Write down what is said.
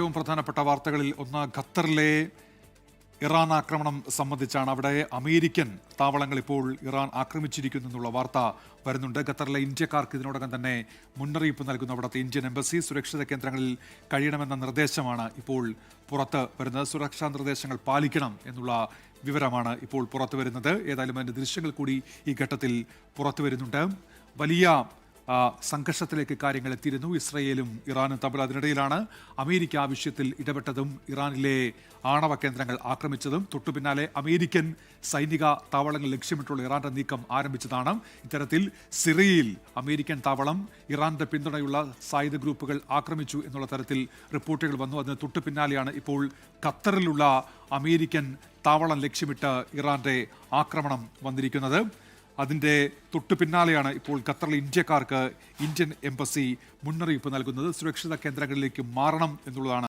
ഏറ്റവും പ്രധാനപ്പെട്ട വാർത്തകളിൽ ഒന്ന് ഖത്തറിലെ ഇറാൻ ആക്രമണം സംബന്ധിച്ചാണ്. അവിടെ അമേരിക്കൻ താവളങ്ങൾ ഇപ്പോൾ ഇറാൻ ആക്രമിച്ചിരിക്കുന്നു എന്നുള്ള വാർത്ത വരുന്നുണ്ട്. ഖത്തറിലെ ഇന്ത്യക്കാർക്ക് ഇതിനോടകം തന്നെ മുന്നറിയിപ്പ് നൽകുന്നു അവിടുത്തെ ഇന്ത്യൻ എംബസി. സുരക്ഷിത കേന്ദ്രങ്ങളിൽ കഴിയണമെന്ന നിർദ്ദേശമാണ് ഇപ്പോൾ പുറത്ത് വരുന്നത്. സുരക്ഷാ നിർദ്ദേശങ്ങൾ പാലിക്കണം എന്നുള്ള വിവരമാണ് ഇപ്പോൾ പുറത്തു വരുന്നത്. ഏതായാലും അതിൻ്റെ ദൃശ്യങ്ങൾ കൂടി ഈ ഘട്ടത്തിൽ പുറത്തു വരുന്നുണ്ട്. വലിയ സംഘർഷത്തിലേക്ക് കാര്യങ്ങൾ എത്തിയിരുന്നു ഇസ്രയേലും ഇറാനും തമ്മിൽ. അതിനിടയിലാണ് അമേരിക്ക ആ വിഷയത്തിൽ ഇടപെട്ടതും ഇറാനിലെ ആണവ കേന്ദ്രങ്ങൾ ആക്രമിച്ചതും. തൊട്ടുപിന്നാലെ അമേരിക്കൻ സൈനിക താവളങ്ങൾ ലക്ഷ്യമിട്ടുള്ള ഇറാന്റെ നീക്കം ആരംഭിച്ചതാണ്. ഇത്തരത്തിൽ സിറിയയിൽ അമേരിക്കൻ താവളം ഇറാന്റെ പിന്തുണയുള്ള സായുധ ഗ്രൂപ്പുകൾ ആക്രമിച്ചു എന്നുള്ള തരത്തിൽ റിപ്പോർട്ടുകൾ വന്നു. അതിന് തൊട്ടുപിന്നാലെയാണ് ഇപ്പോൾ ഖത്തറിലുള്ള അമേരിക്കൻ താവളം ലക്ഷ്യമിട്ട് ഇറാന്റെ ആക്രമണം വന്നിരിക്കുന്നത്. അതിൻ്റെ തൊട്ടു പിന്നാലെയാണ് ഇപ്പോൾ ഖത്തറിലെ ഇന്ത്യക്കാർക്ക് ഇന്ത്യൻ എംബസി മുന്നറിയിപ്പ് നൽകുന്നത്. സുരക്ഷിത കേന്ദ്രങ്ങളിലേക്ക് മാറണം എന്നുള്ളതാണ്